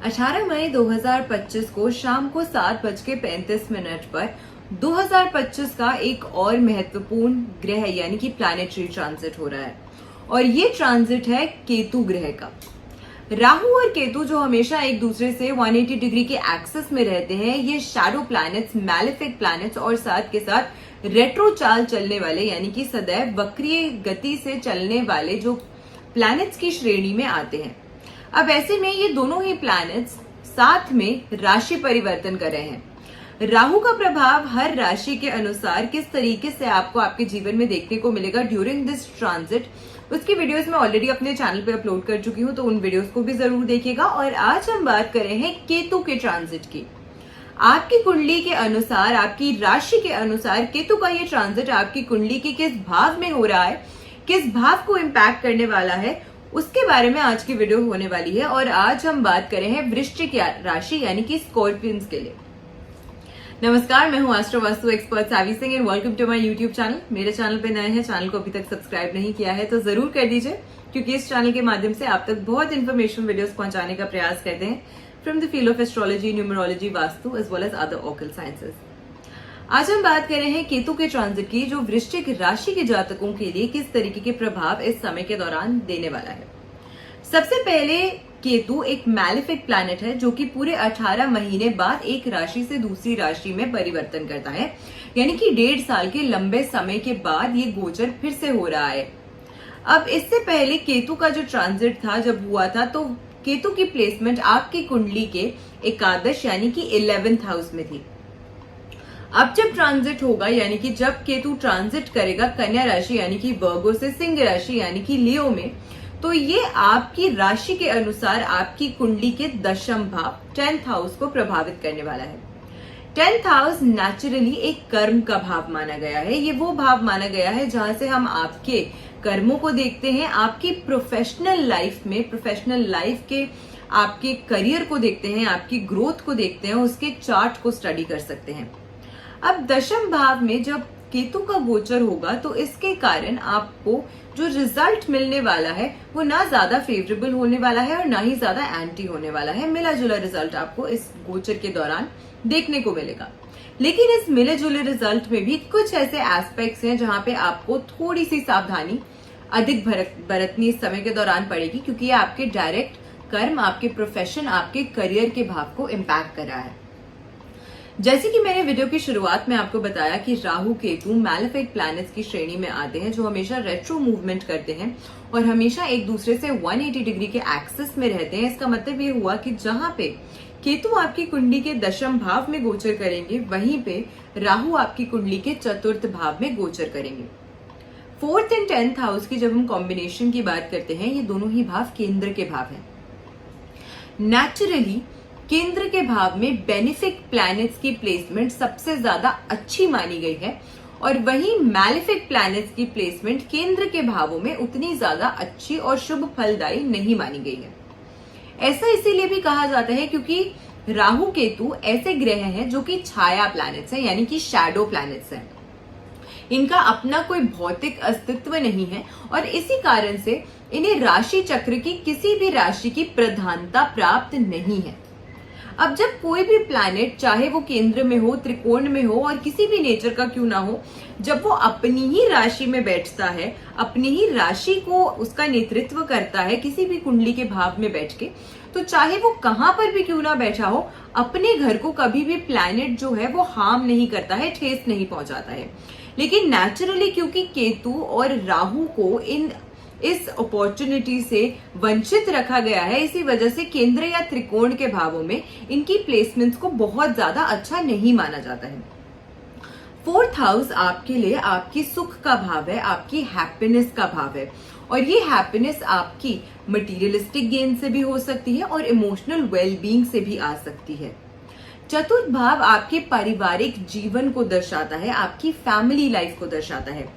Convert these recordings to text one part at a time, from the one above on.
18 मई 2025 को शाम को 7:35 पर 2025 का एक और महत्वपूर्ण ग्रह यानी कि प्लैनेटरी ट्रांजिट हो रहा है और ये ट्रांजिट है केतु ग्रह का। राहु और केतु जो हमेशा एक दूसरे से 180 डिग्री के एक्सिस में रहते हैं, ये शैडो प्लैनेट्स, मैलेफिक प्लैनेट्स और साथ के साथ रेट्रो चाल चलने वाले यानी कि सदैव वक्रीय गति से चलने वाले जो प्लैनेट्स की श्रेणी में आते हैं। अब ऐसे में ये दोनों ही प्लैनेट्स साथ में राशि परिवर्तन कर रहे हैं। राहु का प्रभाव हर राशि के अनुसार किस तरीके से आपको आपके जीवन में देखने को मिलेगा ड्यूरिंग दिस ट्रांजिट, उसकी वीडियोस मैं ऑलरेडी अपने चैनल पे अपलोड कर चुकी हूं, तो उन वीडियोस को भी जरूर देखिएगा। और आज हम बात कर रहे हैं केतु के ट्रांजिट की। आपकी कुंडली के अनुसार, आपकी राशि के अनुसार केतु का ये ट्रांजिट आपकी कुंडली के किस भाव में हो रहा है, किस भाव को इम्पैक्ट करने वाला है, उसके बारे में आज की वीडियो होने वाली है। और आज हम बात कर रहे हैं वृश्चिक राशि यानी कि स्कॉर्पियंस के लिए। नमस्कार, मैं हूं astro vastu expert Savi Singh and welcome to my YouTube channel. मेरे चैनल पे नए हैं, चैनल को अभी तक सब्सक्राइब नहीं किया है तो जरूर कर दीजिए, क्योंकि इस चैनल के माध्यम से आप तक बहुत इन्फॉर्मेशन वीडियोस पहुंचाने का प्रयास करते हैं from the field of astrology, numerology, vastu as well as other occult sciences. आज हम बात कर रहे हैं केतु के ट्रांजिट की, जो वृश्चिक राशि के जातकों के लिए किस तरीके के प्रभाव इस समय के दौरान देने वाला है। सबसे पहले केतु एक मैलेफिक प्लैनेट है जो कि पूरे 18 महीने बाद एक राशि से दूसरी राशि में परिवर्तन करता है, यानी कि 1.5 साल के लंबे समय के बाद ये गोचर फिर से हो रहा है। अब इससे पहले केतु का जो ट्रांजिट था जब हुआ था, तो केतु की प्लेसमेंट आपकी कुंडली के एकादश यानी कि 11th हाउस में थी। अब जब ट्रांजिट होगा, यानी कि जब केतु ट्रांजिट करेगा कन्या राशि यानी कि वर्गो से सिंह राशि यानी कि लियो में, तो ये आपकी राशि के अनुसार आपकी कुंडली के दशम भाव 10th हाउस को प्रभावित करने वाला है। 10th हाउस नेचुरली एक कर्म का भाव माना गया है। ये वो भाव माना गया है जहां से हम आपके कर्मों को देखते हैं, आपकी प्रोफेशनल लाइफ के आपके करियर को देखते हैं, आपकी ग्रोथ को देखते हैं, उसके चार्ट को स्टडी कर सकते हैं। अब दशम भाव में जब केतु का गोचर होगा तो इसके कारण आपको जो रिजल्ट मिलने वाला है वो ना ज्यादा फेवरेबल होने वाला है और ना ही ज्यादा एंटी होने वाला है। मिला जुला रिजल्ट आपको इस गोचर के दौरान देखने को मिलेगा। लेकिन इस मिले जुले रिजल्ट में भी कुछ ऐसे एस्पेक्ट्स हैं जहां पे आपको थोड़ी सी सावधानी अधिक बरतनी इस समय के दौरान पड़ेगी, क्योंकि ये आपके डायरेक्ट कर्म, आपके प्रोफेशन, आपके करियर के भाव को इम्पैक्ट कर रहा है। जैसे कि मैंने वीडियो की शुरुआत में आपको बताया कि राहु केतु मैलेफिक प्लैनेट्स की श्रेणी में आते हैं, जो हमेशा रेट्रो मूवमेंट करते हैं और हमेशा एक दूसरे से 180 डिग्री के एक्सिस में रहते हैं। इसका मतलब ये हुआ कि जहां पे केतु आपकी कुंडली के दशम भाव में गोचर करेंगे, वहीं पे राहु आपकी कुंडली के चतुर्थ भाव में गोचर करेंगे। 4th एंड 10th हाउस की जब हम कॉम्बिनेशन की बात करते हैं, ये दोनों ही भाव केंद्र के भाव हैं। नेचुरली केंद्र के भाव में बेनिफिक प्लैनेट्स की प्लेसमेंट सबसे ज्यादा अच्छी मानी गई है और वहीं मैलेफिक प्लैनेट्स की प्लेसमेंट केंद्र के भावों में उतनी ज्यादा अच्छी और शुभ फलदायी नहीं मानी गई है। ऐसा इसीलिए भी कहा जाता है क्योंकि राहु केतु ऐसे ग्रह हैं जो कि छाया प्लैनेट्स हैं, यानी कि शैडो प्लैनेट्स हैं। इनका अपना कोई भौतिक अस्तित्व नहीं है और इसी कारण से इन्हें राशि चक्र की किसी भी राशि की प्रधानता प्राप्त नहीं है। अब जब कोई भी प्लैनेट, चाहे वो केंद्र में हो, त्रिकोण में हो और किसी भी नेचर का क्यों ना हो, जब वो अपनी ही राशि में बैठता है, अपनी ही राशि को उसका नेतृत्व करता है किसी भी कुंडली के भाव में बैठ के, तो चाहे वो कहां पर भी क्यों ना बैठा हो, अपने घर को कभी भी प्लैनेट जो है वो हार्म नहीं करता है, ठेस नहीं पहुंचाता है। लेकिन नेचुरली क्योंकि केतु और राहु को इस अपॉर्चुनिटी से वंचित रखा गया है, इसी वजह से केंद्र या त्रिकोण के भावों में इनकी प्लेसमेंट्स को बहुत ज्यादा अच्छा नहीं माना जाता है। 4th हाउस आपके लिए आपकी सुख का भाव है, आपकी हैप्पीनेस का भाव है और ये हैप्पीनेस आपकी मटेरियलिस्टिक गेन से भी हो सकती है और इमोशनल वेलबींग से भी आ सकती है। चतुर्थ भाव आपके पारिवारिक जीवन को दर्शाता है, आपकी फैमिली लाइफ को दर्शाता है।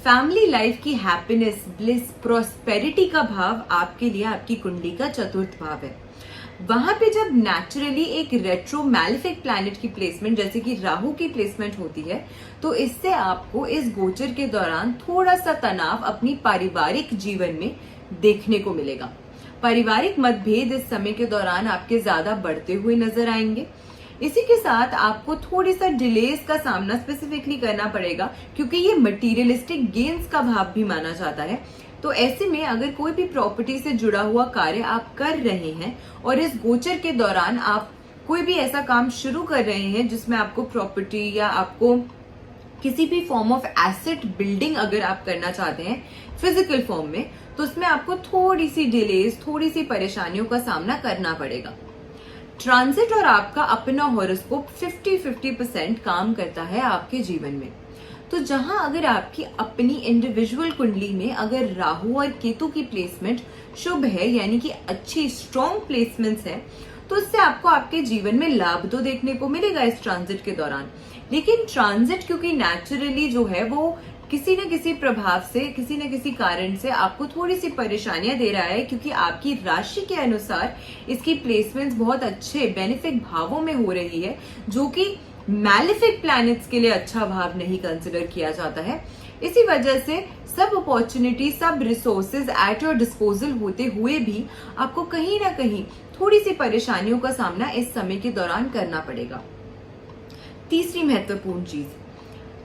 फैमिली लाइफ की हैप्पीनेस, ब्लिस, प्रॉस्पेरिटी का भाव आपके लिए आपकी कुंडली का चतुर्थ भाव है। वहां पे जब नेचुरली एक रेट्रो मैलेफिक प्लैनेट की प्लेसमेंट जैसे कि राहु की प्लेसमेंट होती है, तो इससे आपको इस गोचर के दौरान थोड़ा सा तनाव अपनी पारिवारिक जीवन में देखने को मिलेगा। पारिवारिक मतभेद इस समय के दौरान आपके ज्यादा बढ़ते हुए नजर आएंगे। इसी के साथ आपको थोड़ी सा डिलेज का सामना स्पेसिफिकली करना पड़ेगा, क्योंकि ये मटीरियलिस्टिक गेन्स का भाव भी माना जाता है। तो ऐसे में अगर कोई भी प्रॉपर्टी से जुड़ा हुआ कार्य आप कर रहे हैं और इस गोचर के दौरान आप कोई भी ऐसा काम शुरू कर रहे हैं जिसमें आपको प्रॉपर्टी या आपको किसी भी फॉर्म ऑफ एसेट बिल्डिंग अगर आप करना चाहते हैं फिजिकल फॉर्म में, तो उसमें आपको थोड़ी सी डिलेज, थोड़ी सी परेशानियों का सामना करना पड़ेगा। ट्रांजिट और आपका अपना हॉरोस्कोप 50-50% काम करता है आपके जीवन में। तो जहां अगर आपकी अपनी इंडिविजुअल कुंडली में अगर राहु और केतु की प्लेसमेंट शुभ है, यानी कि अच्छी स्ट्रॉन्ग प्लेसमेंट्स है, तो इससे आपको आपके जीवन में लाभ तो देखने को मिलेगा इस ट्रांजिट के दौरान। लेकिन ट्रांजिट क्योंकि नेचुरली जो है वो किसी न किसी प्रभाव से, किसी न किसी कारण से आपको थोड़ी सी परेशानियां दे रहा है, क्योंकि आपकी राशि के अनुसार इसकी प्लेसमेंट्स बहुत अच्छे बेनिफिक भावों में हो रही है, जो कि मैलिफिक प्लैनेट्स के लिए अच्छा भाव नहीं कंसिडर किया जाता है। इसी वजह से सब अपॉर्चुनिटी, सब रिसोर्सेज एट योर डिस्पोजल होते हुए भी आपको कहीं ना कहीं थोड़ी सी परेशानियों का सामना इस समय के दौरान करना पड़ेगा। तीसरी महत्वपूर्ण चीज,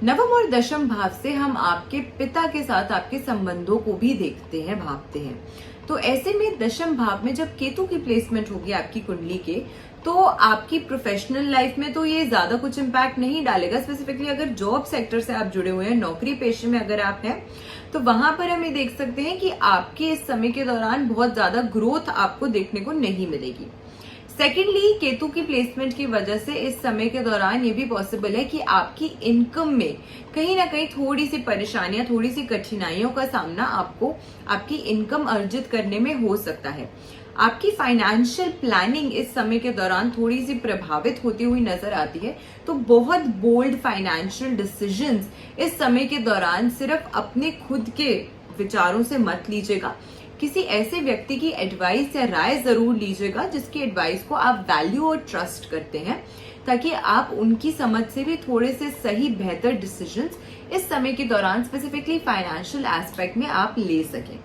नवम और दशम भाव से हम आपके पिता के साथ आपके संबंधों को भी देखते हैं, भापते हैं। तो ऐसे में दशम भाव में जब केतु की प्लेसमेंट होगी आपकी कुंडली के, तो आपकी प्रोफेशनल लाइफ में तो ये ज्यादा कुछ इम्पैक्ट नहीं डालेगा। स्पेसिफिकली अगर जॉब सेक्टर से आप जुड़े हुए हैं, नौकरी पेशे में अगर आप हैं, तो वहां पर हम ये देख सकते हैं कि आपके इस समय के दौरान बहुत ज्यादा ग्रोथ आपको देखने को नहीं मिलेगी। सेकेंडली, केतु की प्लेसमेंट की वजह से इस समय के दौरान ये भी पॉसिबल है कि आपकी इनकम में कहीं ना कहीं थोड़ी सी परेशानियां, थोड़ी सी कठिनाइयों का सामना आपको आपकी इनकम अर्जित करने में हो सकता है। आपकी फाइनेंशियल प्लानिंग इस समय के दौरान थोड़ी सी प्रभावित होती हुई नजर आती है। तो बहुत बोल्ड फाइनेंशियल डिसीजंस इस समय के दौरान सिर्फ अपने खुद के विचारों से मत लीजिएगा, किसी ऐसे व्यक्ति की एडवाइस या राय जरूर लीजिएगा जिसकी एडवाइस को आप वैल्यू और ट्रस्ट करते हैं, ताकि आप उनकी समझ से भी थोड़े से सही बेहतर डिसीजंस इस समय के दौरान स्पेसिफिकली फाइनेंशियल एस्पेक्ट में आप ले सकें।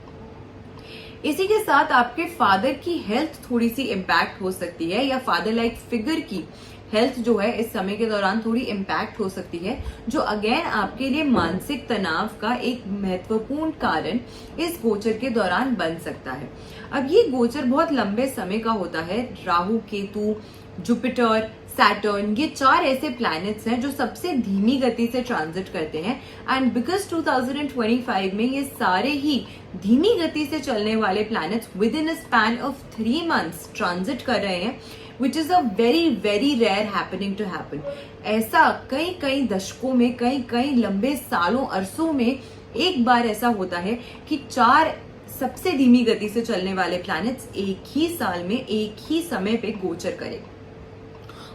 इसी के साथ आपके फादर की हेल्थ थोड़ी सी इम्पैक्ट हो सकती है, या फादर लाइक फिगर की हेल्थ जो है इस समय के दौरान थोड़ी इम्पैक्ट हो सकती है, जो अगेन आपके लिए मानसिक तनाव का एक महत्वपूर्ण कारण इस गोचर के दौरान बन सकता है। अब ये गोचर बहुत लंबे समय का होता है। राहु, केतु, जुपिटर, सैटर्न, ये 4 ऐसे प्लैनेट्स हैं जो सबसे धीमी गति से ट्रांजिट करते हैं। एंड बिकॉज 2025 में ये सारे ही धीमी गति से चलने वाले planets within a span of 3 months transit कर रहे हैं, which is a very very rare happening to happen. ऐसा कई दशकों में, कई लंबे सालों अरसों में एक बार ऐसा होता है कि 4 सबसे धीमी गति से चलने वाले प्लैनेट्स एक ही साल में एक ही समय पे गोचर करें।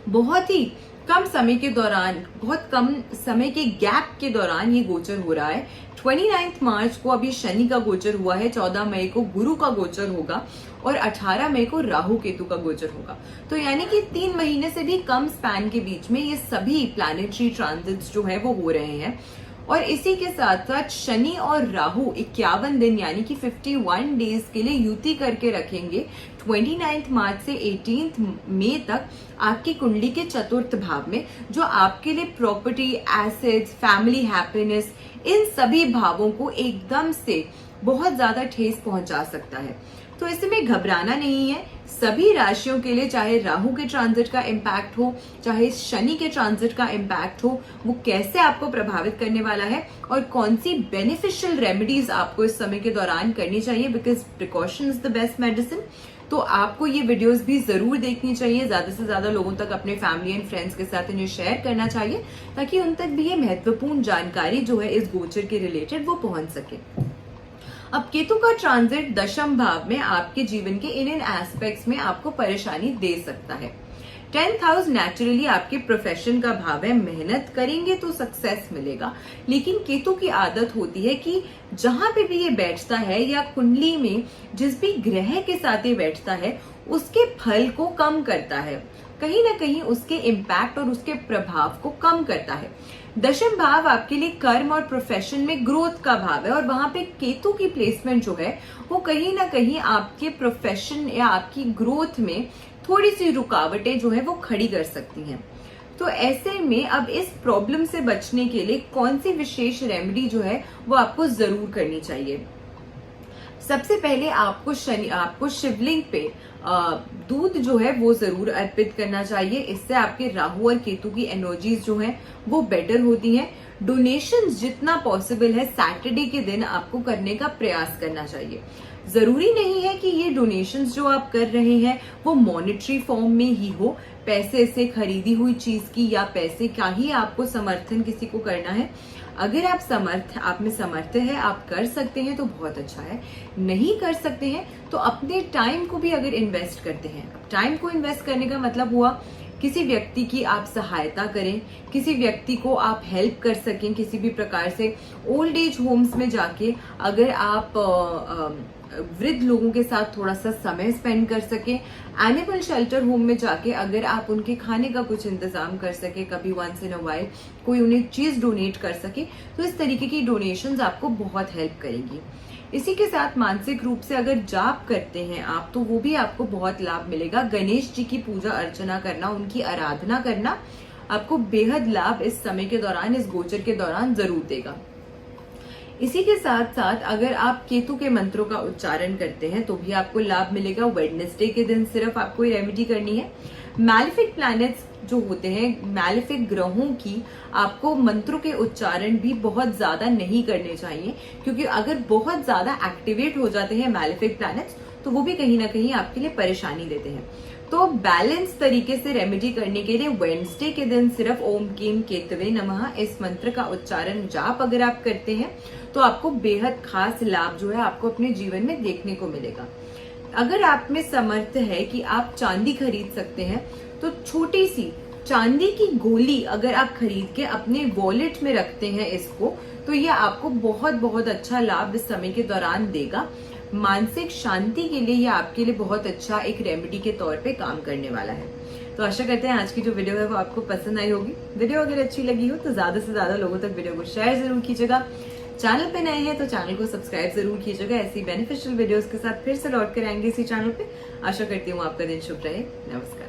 बहुत ही कम समय के दौरान, बहुत कम समय के गैप के दौरान ये गोचर हो रहा है। 29 मार्च को अभी शनि का गोचर हुआ है, 14 मई को गुरु का गोचर होगा और 18 मई को राहु केतु का गोचर होगा। तो यानी कि 3 महीने से भी कम स्पैन के बीच में ये सभी प्लैनेटरी ट्रांजिट्स जो है वो हो रहे हैं। और इसी के साथ साथ शनि और राहु 51 दिन यानी कि 51 डेज के लिए युति करके रखेंगे 29 मार्च से 18 मई तक आपकी कुंडली के चतुर्थ भाव में, जो आपके लिए प्रॉपर्टी, एसेट्स, फैमिली हैप्पीनेस, इन सभी भावों को एकदम से बहुत ज्यादा ठेस पहुंचा सकता है। तो इसमें घबराना नहीं है। सभी राशियों के लिए, चाहे राहु के ट्रांजिट का इम्पैक्ट हो, चाहे शनि के ट्रांजिट का इम्पैक्ट हो, वो कैसे आपको प्रभावित करने वाला है और कौन सी बेनिफिशियल रेमेडीज आपको इस समय के दौरान करनी चाहिए, because precaution is the best medicine. तो आपको ये वीडियोस भी जरूर देखनी चाहिए, ज्यादा से ज्यादा लोगों तक अपने फैमिली एंड फ्रेंड्स के साथ इन्हें शेयर करना चाहिए, ताकि उन तक भी ये महत्वपूर्ण जानकारी जो है इस गोचर के रिलेटेड वो पहुंच सके। अब केतु का ट्रांजिट दशम भाव में आपके जीवन के इन एस्पेक्ट्स में आपको परेशानी दे सकता है। 10th हाउस नेचुरली आपके प्रोफेशन का भाव है, मेहनत करेंगे तो सक्सेस मिलेगा। लेकिन केतु की आदत होती है कि जहां पे भी ये बैठता है या कुंडली में जिस भी ग्रह के साथ ये बैठता है, उसके फल को कम करता है, कहीं ना कहीं उसके इम्पैक्ट और उसके प्रभाव को कम करता है। दशम भाव आपके लिए कर्म और प्रोफेशन में ग्रोथ का भाव है, और वहां पे केतु की प्लेसमेंट जो है वो कहीं ना कहीं आपके प्रोफेशन या आपकी ग्रोथ में थोड़ी सी रुकावटें जो है वो खड़ी कर सकती हैं। तो ऐसे में अब इस प्रॉब्लम से बचने के लिए कौन सी विशेष रेमेडी जो है वो आपको जरूर करनी चाहिए। सबसे पहले आपको शिवलिंग पे दूध जो है वो जरूर अर्पित करना चाहिए। इससे आपके राहु और केतु की एनर्जीज जो हैं वो बेटर होती हैं। डोनेशंस जितना पॉसिबल है सैटरडे के दिन आपको करने का प्रयास करना चाहिए। जरूरी नहीं है कि ये डोनेशंस जो आप कर रहे हैं वो मॉनेटरी फॉर्म में ही हो, पैसे से खरीदी हुई चीज की या पैसे का ही आपको समर्थन किसी को करना है। अगर आप में समर्थ है, आप कर सकते हैं तो बहुत अच्छा है। नहीं कर सकते हैं तो अपने टाइम को भी अगर इन्वेस्ट करते हैं, टाइम को इन्वेस्ट करने का मतलब हुआ किसी व्यक्ति की आप सहायता करें, किसी व्यक्ति को आप हेल्प कर सकें किसी भी प्रकार से। ओल्ड एज होम्स में जाके अगर आप वृद्ध लोगों के साथ थोड़ा सा समय स्पेंड कर सके, एनिमल शेल्टर होम में जाके अगर आप उनके खाने का कुछ इंतजाम कर सके, कभी वंस इन अ वाइल कोई उन्हें चीज डोनेट कर सके, तो इस तरीके की डोनेशंस आपको बहुत हेल्प करेंगी। इसी के साथ मानसिक रूप से अगर जाप करते हैं आप तो वो भी आपको बहुत लाभ मिलेगा। गणेश जी की पूजा अर्चना करना, उनकी आराधना करना आपको बेहद लाभ इस समय के दौरान, इस गोचर के दौरान जरूर देगा। इसी के साथ साथ अगर आप केतु के मंत्रों का उच्चारण करते हैं तो भी आपको लाभ मिलेगा। वेडनेसडे के दिन सिर्फ आपको ये रेमेडी करनी है। मैलेफिक प्लैनेट्स जो होते हैं, मैलेफिक ग्रहों की आपको मंत्रों के उच्चारण भी बहुत ज्यादा नहीं करने चाहिए, क्योंकि अगर बहुत ज्यादा एक्टिवेट हो जाते हैं मैलेफिक प्लैनेट्स तो वो भी कहीं ना कहीं आपके लिए परेशानी देते हैं। तो बैलेंस तरीके से रेमेडी करने के लिए वेडनेसडे के दिन सिर्फ ओम केम केतवे नमः इस मंत्र का उच्चारण जाप अगर आप करते हैं तो आपको बेहद खास लाभ जो है आपको अपने जीवन में देखने को मिलेगा। अगर आप में समर्थ है कि आप चांदी खरीद सकते हैं तो छोटी सी चांदी की गोली अगर आप खरीद के अपने वॉलेट में रखते हैं इसको, तो ये आपको बहुत बहुत अच्छा लाभ इस समय के दौरान देगा। मानसिक शांति के लिए ये आपके लिए बहुत अच्छा एक रेमेडी के तौर पे काम करने वाला है। तो आशा करते हैं आज की जो वीडियो है वो आपको पसंद आई होगी। वीडियो अगर अच्छी लगी हो तो ज्यादा से ज्यादा लोगों तक वीडियो को शेयर जरूर कीजिएगा। चैनल पे नए हैं तो चैनल को सब्सक्राइब जरूर कीजिएगा। ऐसी बेनिफिशियल वीडियोस के साथ फिर से लौट कर आएंगे इसी चैनल पे। आशा करती हूँ आपका दिन शुभ रहे। नमस्कार।